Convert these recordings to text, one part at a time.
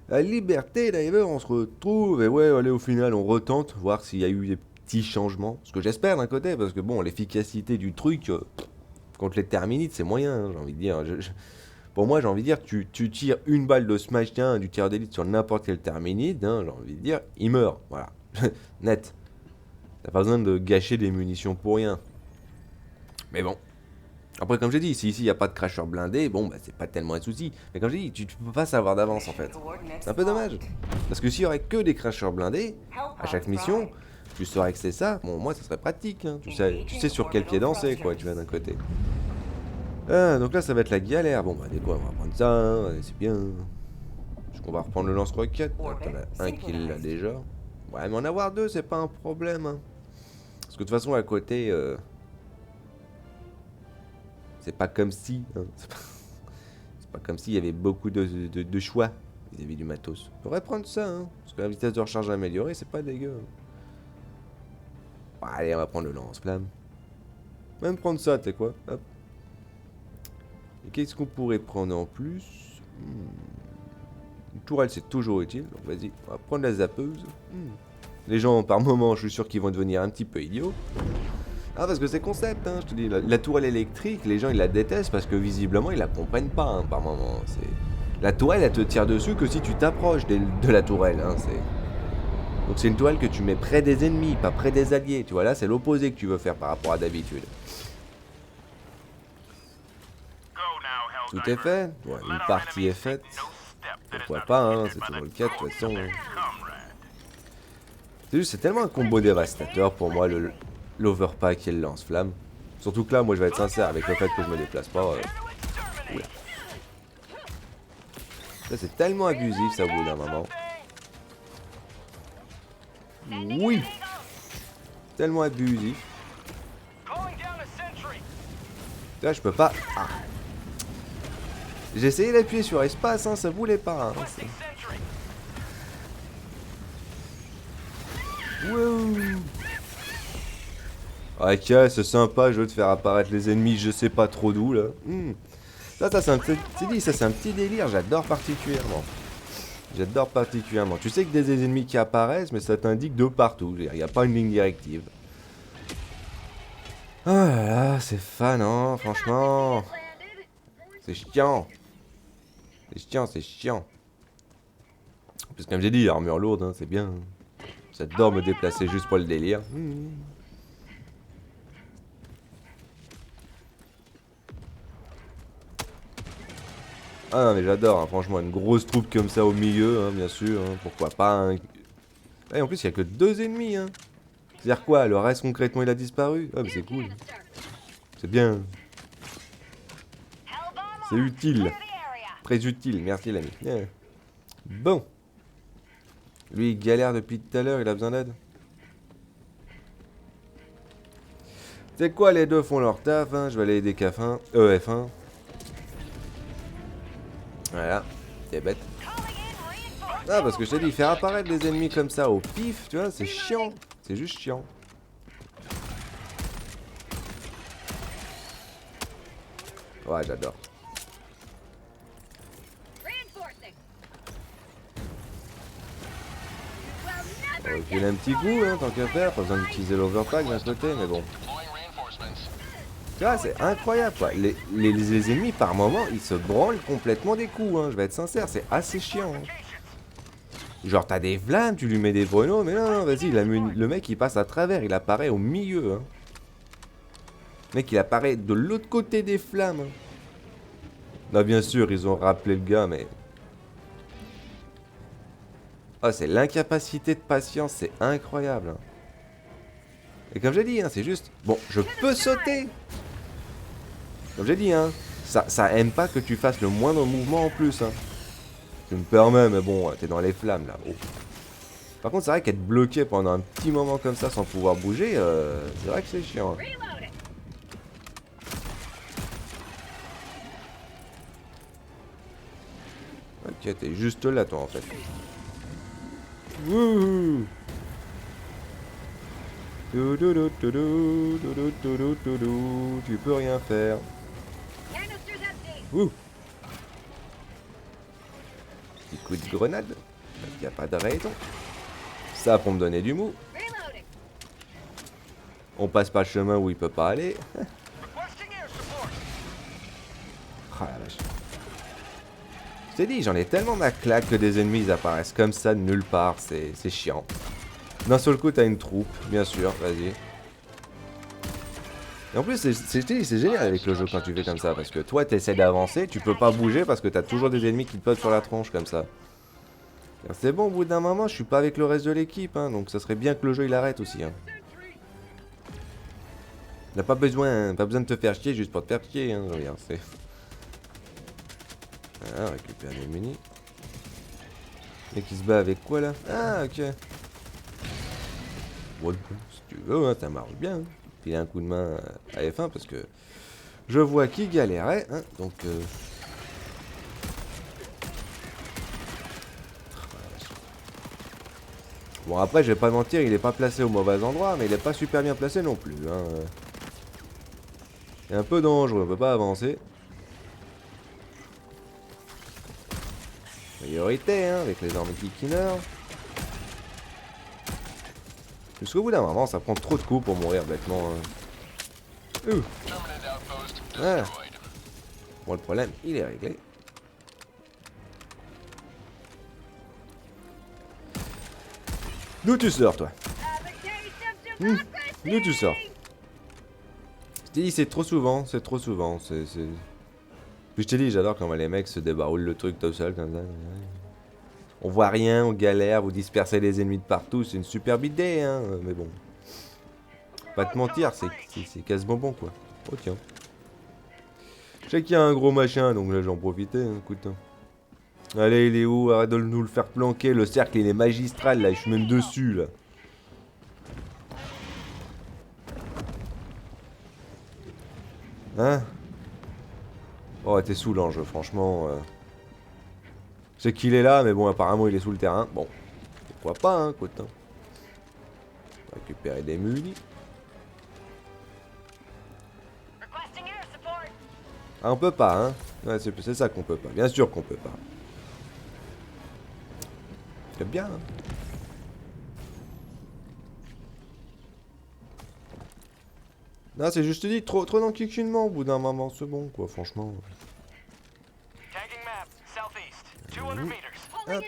La liberté, Diver, on se retrouve, et ouais, allez, au final, on retente, voir s'il y a eu des petits changements. Ce que j'espère d'un côté, parce que bon, l'efficacité du truc, contre les terminites, c'est moyen, hein, j'ai envie de dire. Pour moi, j'ai envie de dire, tu tires une balle de smash, tiens, du tir d'élite sur n'importe quel terminite, hein, j'ai envie de dire, il meurt, voilà. Net. T'as pas besoin de gâcher des munitions pour rien. Mais bon. Après, comme j'ai dit, si ici il n'y a pas de crasheur blindé, bon, bah c'est pas tellement un souci. Mais comme j'ai dit, tu peux pas savoir d'avance en fait. C'est un peu dommage. Parce que s'il y aurait que des crasheurs blindés, à chaque mission, tu saurais que c'est ça. Bon, moi, ça serait pratique. Hein. Tu sais sur quel pied danser, quoi, tu vas d'un côté. Ah, donc là, ça va être la galère. Bon, bah, des quoi, on va prendre ça, hein, allez, c'est bien. Est-ce qu'on va reprendre le lance-roquette? T'en as un qui l'a déjà. Ouais, mais en avoir deux, c'est pas un problème. Hein. Parce que de toute façon, à côté, c'est pas comme si. Hein, c'est pas comme s'il y avait beaucoup de choix vis-à-vis du matos. On pourrait prendre ça, hein. Parce que la vitesse de recharge améliorée, c'est pas dégueu. Bon, allez, on va prendre le lance-flamme. Même prendre ça, tu sais quoi. Hop. Et qu'est-ce qu'on pourrait prendre en plus? Une tourelle, c'est toujours utile. Donc vas-y, on va prendre la zappeuse. Les gens, par moment, je suis sûr qu'ils vont devenir un petit peu idiots. Ah, parce que c'est concept, hein, je te dis. La tourelle électrique, les gens, ils la détestent parce que visiblement, ils la comprennent pas, hein, par moment. La tourelle, elle te tire dessus que si tu t'approches de la tourelle, hein, Donc c'est une toile que tu mets près des ennemis, pas près des alliés. Tu vois, là, c'est l'opposé que tu veux faire par rapport à d'habitude. Tout est fait. Ouais, une partie est faite. Pourquoi pas, hein, c'est toujours le cas de toute façon. C'est juste, c'est tellement un combo dévastateur pour moi, l'overpack et le lance-flamme. Surtout que là, moi, je vais être sincère, avec le fait que je me déplace pas. Oula. Ça, c'est tellement abusif, ça, au bout d'un moment. Oui. Tellement abusif. Là, je peux pas. Ah. J'ai essayé d'appuyer sur espace, hein, ça voulait pas. Hein, Wouh. Ok, c'est sympa, je veux te faire apparaître les ennemis, je sais pas trop d'où là. Ça c'est un petit, ça c'est un petit délire, j'adore particulièrement. J'adore particulièrement. Tu sais que des ennemis qui apparaissent, mais ça t'indique de partout. Il n'y a pas une ligne directive. Oh là là, c'est fan, hein, franchement. C'est chiant. C'est chiant, c'est chiant. Parce que comme j'ai dit, armure lourde, hein, c'est bien. J'adore me déplacer juste pour le délire. Ah non, mais j'adore, hein, franchement, une grosse troupe comme ça au milieu, hein, bien sûr, hein, pourquoi pas. Hein. Et en plus, il n'y a que deux ennemis, hein. C'est-à-dire quoi, le reste concrètement il a disparu? Ah, mais c'est cool. C'est bien. C'est utile. Très utile, merci l'ami. Yeah. Bon. Lui, il galère depuis tout à l'heure, il a besoin d'aide. C'est quoi, les deux font leur taf, hein. Je vais aller aider F1. F1. Voilà, c'est bête. Ah, parce que je t'ai dit, faire apparaître des ennemis comme ça au pif, tu vois, c'est chiant. C'est juste chiant. Ouais, j'adore. On va filer un petit coup, hein, tant qu'à faire. Pas besoin d'utiliser l'overpack d'un côté, mais bon. Tu vois, c'est incroyable, quoi. Les ennemis, par moment, ils se branlent complètement des coups, hein. Je vais être sincère, c'est assez chiant. Hein. Genre, t'as des flammes, tu lui mets des brelots, mais non, non, vas-y, le mec, il passe à travers, il apparaît au milieu, hein. Le mec, il apparaît de l'autre côté des flammes. Hein. Là, bien sûr, ils ont rappelé le gars, mais... Oh, c'est l'incapacité de patience, c'est incroyable. Hein. Et comme j'ai dit, hein, c'est juste... Bon, je peux sauter. Comme j'ai dit, hein, ça aime pas que tu fasses le moindre mouvement en plus, hein. Je me permets, mais bon, t'es dans les flammes, là. Oh. Par contre, c'est vrai qu'être bloqué pendant un petit moment comme ça sans pouvoir bouger, c'est vrai que c'est chiant. Hein. Ok, t'es juste là, toi, en fait. Wouhou. Tu peux rien faire. Ouh. Petit coup de grenade. Il n'y a pas de raison. Ça pour me donner du mou. On passe pas le chemin où il peut pas aller. Oh la vache. Je t'ai dit, j'en ai tellement ma claque que des ennemis ils apparaissent comme ça de nulle part. C'est chiant. D'un seul coup, t'as une troupe, bien sûr, vas-y. Et en plus, c'est génial avec le jeu quand tu fais comme ça. Parce que toi, t'essaies d'avancer, tu peux pas bouger parce que t'as toujours des ennemis qui te potent sur la tronche comme ça. C'est bon, au bout d'un moment, je suis pas avec le reste de l'équipe, hein, donc ça serait bien que le jeu il arrête aussi. Hein. T'as pas besoin de te faire chier juste pour te faire chier. Hein, regarde, c'est. Ah, récupère les munis. Et qui se bat avec quoi là? Ah, ok. Bon, si tu veux, hein, ça marche bien. Hein. Il a un coup de main à F1 parce que je vois qu'il galérait. Hein, donc. Bon après je vais pas mentir, il est pas placé au mauvais endroit, mais il est pas super bien placé non plus. Hein. Il est un peu dangereux, on peut pas avancer. Priorité hein, avec les armes kickiners. Jusqu'au bout d'un moment, ça prend trop de coups pour mourir bêtement. Hein. Ouais. Bon le problème, il est réglé. D'où tu sors toi? D'où tu sors? Je t'ai dit c'est trop souvent, c'est trop souvent. Puis je t'ai dit j'adore quand les mecs se débaroulent le truc tout seul comme ça. On voit rien, on galère, vous dispersez les ennemis de partout, c'est une superbe idée hein, mais bon. Pas te mentir, c'est casse-bonbon quoi. Oh tiens. Je sais qu'il y a un gros machin donc là j'en profitais, hein, écoute. Hein. Allez, il est où? Arrête de nous le faire planquer. Le cercle, il est magistral, là. Je suis même dessus, là. Hein? Oh, t'es sous l'ange, franchement. Je sais qu'il est là, mais bon, apparemment, il est sous le terrain. Bon, pourquoi pas, hein, écoute. Hein. Récupérer des munis. Ah, on peut pas, hein? Ouais, c'est ça qu'on peut pas. Bien sûr qu'on peut pas. C'est bien, hein? Non, c'est juste dit, trop d'enquiquinement au bout d'un moment, c'est bon, quoi, franchement. Hop.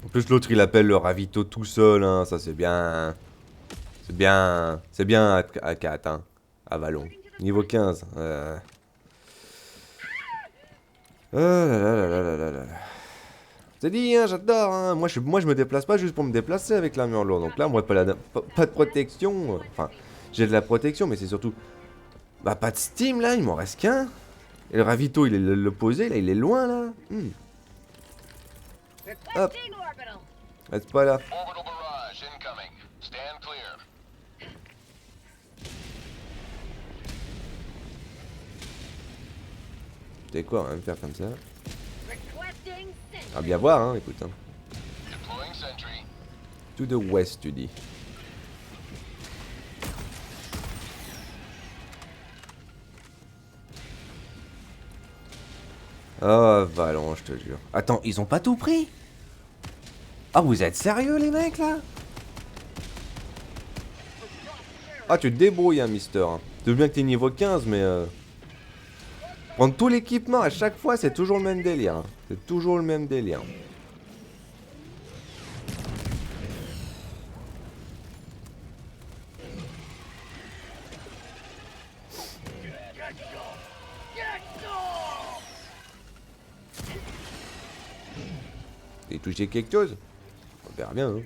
En plus, l'autre, il appelle le ravito tout seul, hein, ça c'est bien... C'est bien à 4, hein, à Vallon. Niveau 15. Oh là là là là là là là. C'est dit, hein, j'adore, hein. Moi, je me déplace pas juste pour me déplacer avec l'armure lourde. Donc là, moi, pas de protection. Enfin, j'ai de la protection, mais c'est surtout... Bah, pas de steam, là, il m'en reste qu'un. Et le ravito, il est l'opposé, là, il est loin, là. Hop. Reste pas là. C'est quoi, on va me faire comme ça. À bien voir, hein, écoute. Hein. To the west, tu dis. Oh, Vallon, je te jure. Attends, ils ont pas tout pris? Ah, vous êtes sérieux, les mecs, là? Ah, tu te débrouilles, hein, mister. C'est bien que t'es niveau 15, mais... Prendre tout l'équipement à chaque fois, c'est toujours le même délire. Hein. C'est toujours le même délire. T'as touché quelque chose? On verra bien, hein.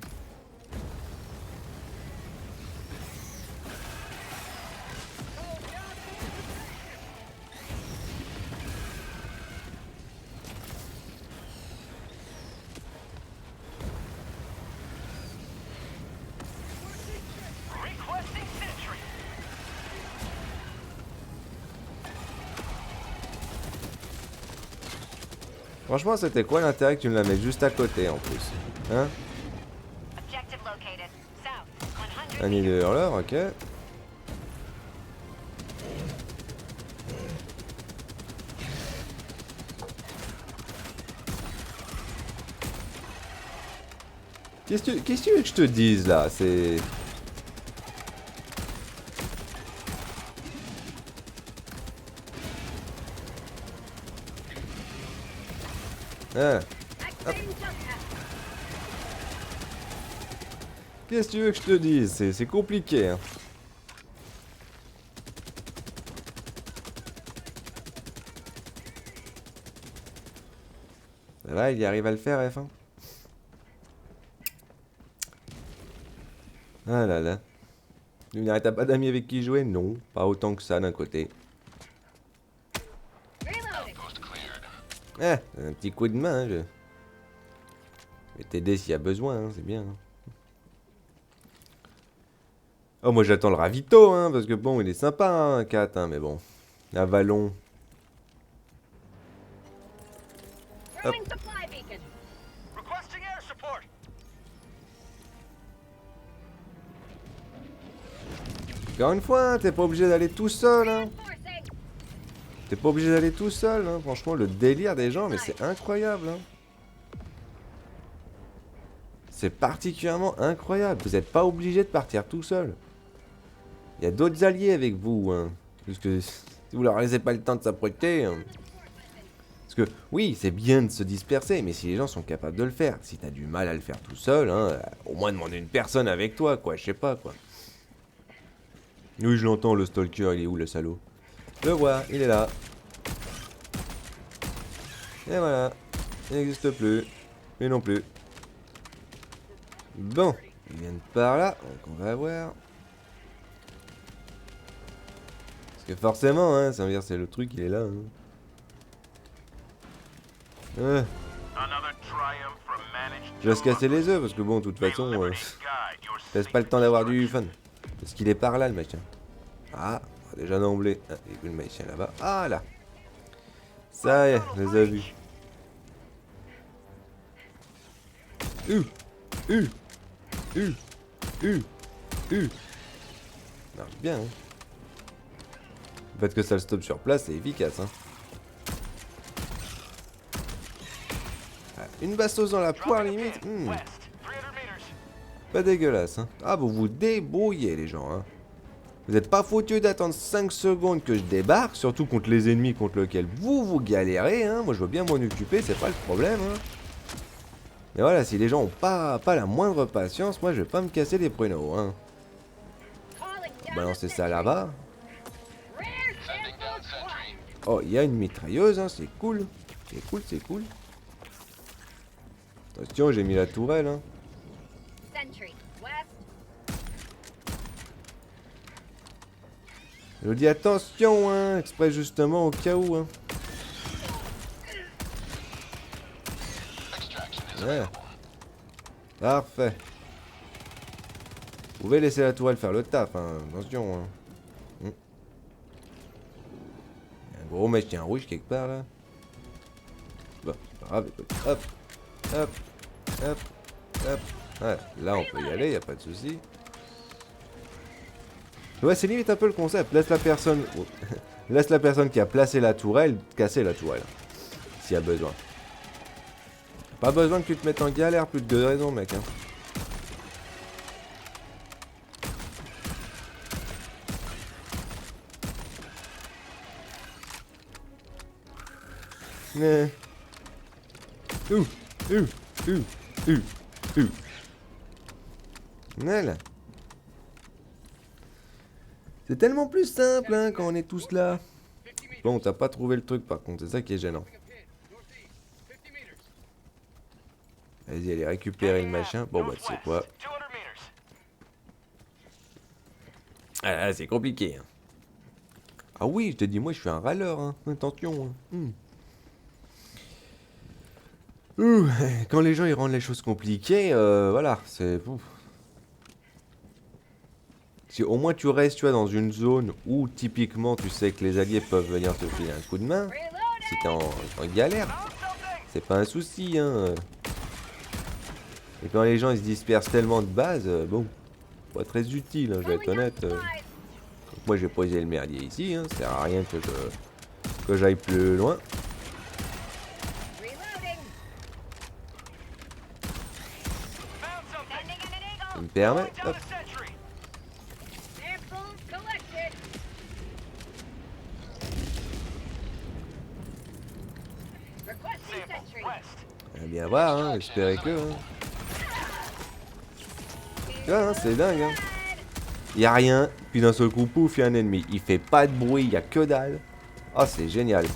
Franchement, c'était quoi l'intérêt que tu me la mets juste à côté en plus? Hein? Un nid de hurleur, ok. Qu'est-ce que tu veux que je te dise là? C'est... Ah. Qu'est-ce que tu veux que je te dise? C'est compliqué, hein. Ça va, il y arrive à le faire, F1. Ah là là. T'as pas d'amis avec qui jouer? Non, pas autant que ça d'un côté. Ah, un petit coup de main, hein, je vais t'aider s'il y a besoin, hein, c'est bien. Hein. Oh, moi j'attends le ravito, hein, parce que bon, il est sympa, hein, Kat, hein, mais bon. Avalon. Hop. Encore une fois, hein, t'es pas obligé d'aller tout seul, hein. T'es pas obligé d'aller tout seul, hein. Franchement, le délire des gens, mais c'est incroyable, hein. C'est particulièrement incroyable. Vous n'êtes pas obligé de partir tout seul. Il y a d'autres alliés avec vous, hein. Parce que si vous leur laissez pas le temps de s'apprêter... Hein. Parce que, oui, c'est bien de se disperser, mais si les gens sont capables de le faire, si t'as du mal à le faire tout seul, hein, au moins demander une personne avec toi, quoi, je sais pas, quoi. Oui, je l'entends, le stalker, il est où, le salaud? Je le vois, il est là. Et voilà, il n'existe plus. Lui non plus. Bon, ils viennent par là, donc on va voir. Parce que forcément, hein, ça veut dire c'est le truc, il est là. Hein. Je vais se casser les œufs parce que bon, de toute façon, laisse pas le temps d'avoir du fun. Parce qu'il est par là, le machin. Ah, déjà d'emblée. Ah, il y a le machin là-bas. Ah là. Ça y est, je les ai vus. U. Marche bien, hein. Le fait que ça le stoppe sur place, c'est efficace, hein. Ah, une bastos dans la poire, limite. Pas dégueulasse, hein. Ah, vous vous débrouillez, les gens, hein. Vous n'êtes pas foutus d'attendre 5 secondes que je débarque, surtout contre les ennemis contre lesquels vous galérez, hein. Moi, je veux bien m'en occuper, c'est pas le problème, hein. Mais voilà, si les gens ont pas la moindre patience, moi, je vais pas me casser les pruneaux, hein. Balancer ça là-bas. Oh, il y a une mitrailleuse, hein, c'est cool. C'est cool. Attention, j'ai mis la tourelle, hein. Je dis attention, hein, exprès justement au cas où, hein. Ouais. Parfait. Vous pouvez laisser la tourelle faire le taf, hein. Attention, hein. Il y a un gros machin rouge quelque part, là. Bon, c'est pas grave, écoute. Hop. Ouais, là, on peut y aller, y a pas de souci. Ouais, c'est limite un peu le concept. Laisse la personne qui a placé la tourelle casser la tourelle. S'il y a besoin. Pas besoin que tu te mettes en galère, plus de raison, mec. Hein. Voilà. C'est tellement plus simple hein, quand on est tous là. Bon, t'as pas trouvé le truc par contre, c'est ça qui est gênant. Vas-y, allez récupérer le machin. Bon bah tu sais quoi. Ah, c'est compliqué. Hein. Ah oui, je te dis, moi je suis un râleur. Hein. Attention. Hein. Quand les gens ils rendent les choses compliquées, voilà, c'est... Si au moins tu restes, tu vois, dans une zone où typiquement tu sais que les alliés peuvent venir te filer un coup de main, si t'es en galère, c'est pas un souci, hein. Et quand les gens ils se dispersent tellement de base, bon, pas très utile, hein, je vais être honnête. Donc moi j'ai posé le merdier ici, hein, ça sert à rien que j'aille plus loin. me permet. Hop. On va bien voir, hein, espérer que. Hein. Tu vois, hein, c'est dingue. Hein. Y a rien, puis d'un seul coup, pouf, y a un ennemi. Il fait pas de bruit, y a que dalle. Oh, c'est génial.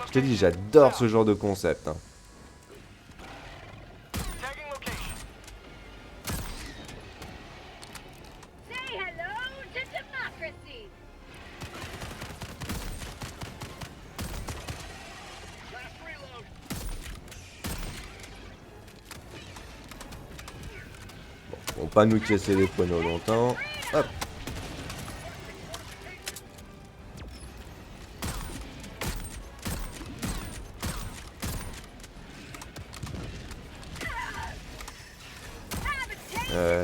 Je te dis, j'adore ce genre de concept. Hein. Bon, pas nous casser les poignons longtemps. Hop.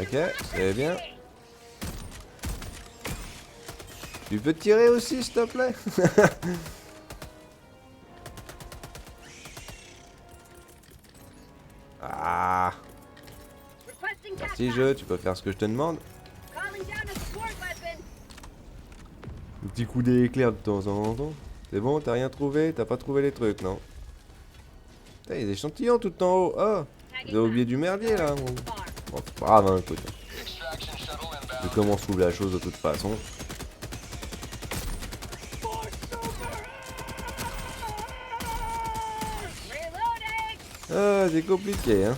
Ok, c'est bien. Tu peux tirer aussi, s'il te plaît? Ah. Merci jeu, tu peux faire ce que je te demande. Un petit coup d'éclair de temps en temps. C'est bon, t'as rien trouvé? T'as pas trouvé les trucs, non? Putain, il y a des échantillons tout en haut. Oh, vous avez oublié du merdier là. Bon, c'est pas grave, hein, écoute. Je sais comment s'ouvre la chose de toute façon. Ah, c'est compliqué, hein.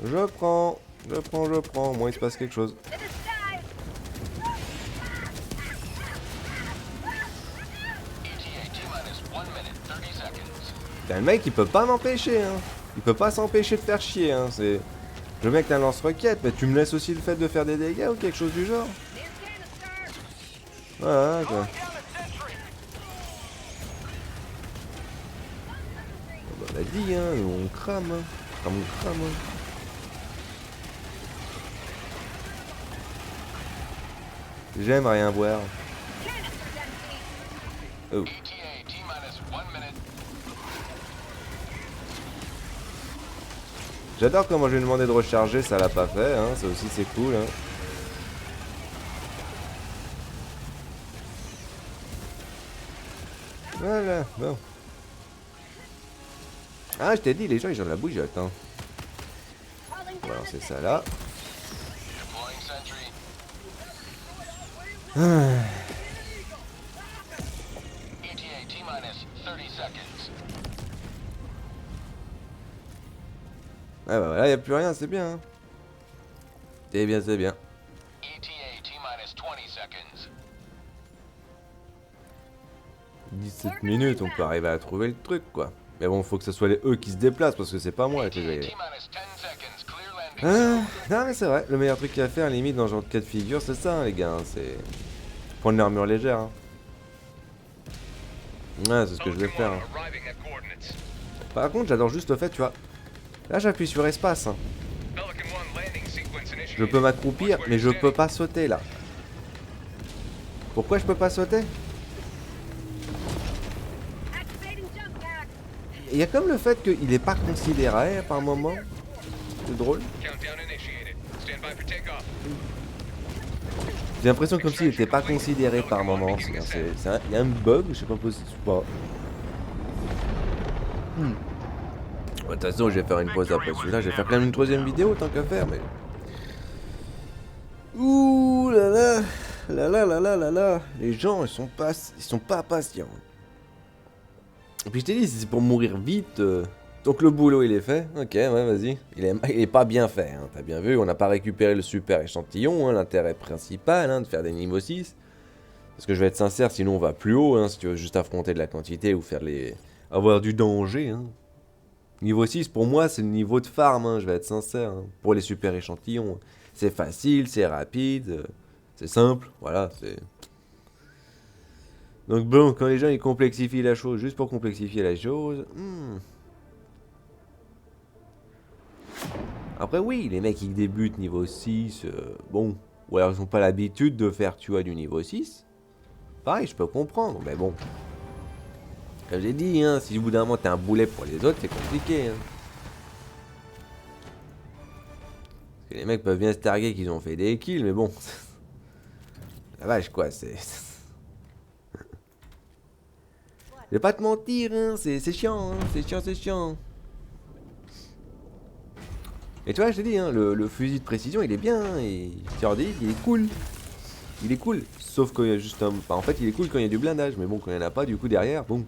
Je prends. Au moins il se passe quelque chose. Putain, le mec il peut pas m'empêcher, hein. Il peut pas s'empêcher de faire chier, hein. C'est... Le mec t'as un lance-roquette, mais tu me laisses aussi le fait de faire des dégâts ou quelque chose du genre. Voilà quoi. On l'a dit, hein, on crame, hein. On crame, hein. J'aime rien voir. Oh. J'adore comment je lui ai demandé de recharger, ça l'a pas fait, hein. Ça aussi c'est cool, hein. Voilà, bon. Ah, je t'ai dit, les gens ils ont de la bougeotte, hein. On va lancer ça là. Ah. Ah bah voilà, y a plus rien, c'est bien. Hein. C'est bien, c'est bien. 17 minutes, on peut arriver à trouver le truc, quoi. Mais bon, faut que ce soit eux qui se déplacent, parce que c'est pas moi qui vais... Ah, non mais c'est vrai, le meilleur truc à faire, limite, dans ce genre de cas de figure, c'est ça, hein, les gars. Hein, c'est... prendre une armure légère. Hein. Ouais, c'est ce que je vais faire. Hein. Par contre, j'adore juste le fait, tu vois. Là, j'appuie sur espace. Hein. Je peux m'accroupir, mais je peux pas sauter, là. Pourquoi je peux pas sauter? Il y a comme le fait qu'il est pas considéré par moment. C'est drôle. J'ai l'impression comme s'il était pas considéré par moment. Il y a un bug, je sais pas possible ou pas. De toute façon, je vais faire une pause après celui-là. Je vais faire quand même une troisième vidéo tant qu'à faire, mais. Ouh là là, là là là là là là. Les gens, ils sont pas patients. Et puis je t'ai dit, si c'est pour mourir vite, donc le boulot il est fait. Ok, ouais, vas-y. Il est pas bien fait. Hein. T'as bien vu, on n'a pas récupéré le super échantillon. Hein, l'intérêt principal, hein, de faire des niveaux 6. Parce que je vais être sincère, sinon on va plus haut. Hein, si tu veux juste affronter de la quantité ou faire les, avoir du danger. Hein. Niveau 6, pour moi, c'est le niveau de farm, hein, je vais être sincère. Hein, pour les super échantillons. C'est facile, c'est rapide, c'est simple, voilà, c'est... Donc bon, quand les gens ils complexifient la chose juste pour complexifier la chose... Après oui, les mecs qui débutent niveau 6, bon... Ou alors ils n'ont pas l'habitude de faire, tu vois, du niveau 6. Pareil, je peux comprendre, mais bon... Comme j'ai dit, hein, si au bout d'un moment t'es un boulet pour les autres, c'est compliqué. Hein. Parce que les mecs peuvent bien se targuer qu'ils ont fait des kills, mais bon. La vache, quoi, c'est. Je vais pas te mentir, hein, c'est chiant, hein, c'est chiant. Et tu vois, je t'ai dit, hein, le fusil de précision, il est bien, hein, et sur 10, il est cool. Il est cool, sauf qu'il y a juste un... Enfin, en fait, il est cool quand il y a du blindage, mais bon, quand il n'y en a pas, du coup, derrière, bon...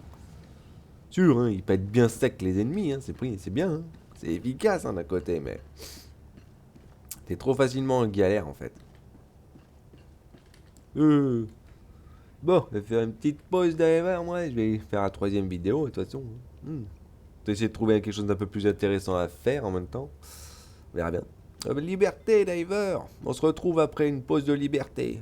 Sûr, hein, il pète bien sec les ennemis, hein, c'est bien, hein. C'est efficace, hein, d'un côté, mais... T'es trop facilement en galère, en fait. Bon, je vais faire une petite pause derrière, moi, je vais faire la troisième vidéo, de toute façon. Je vais essayer de trouver quelque chose d'un peu plus intéressant à faire en même temps. On verra bien. Liberté, Diver. On se retrouve après une pause de liberté.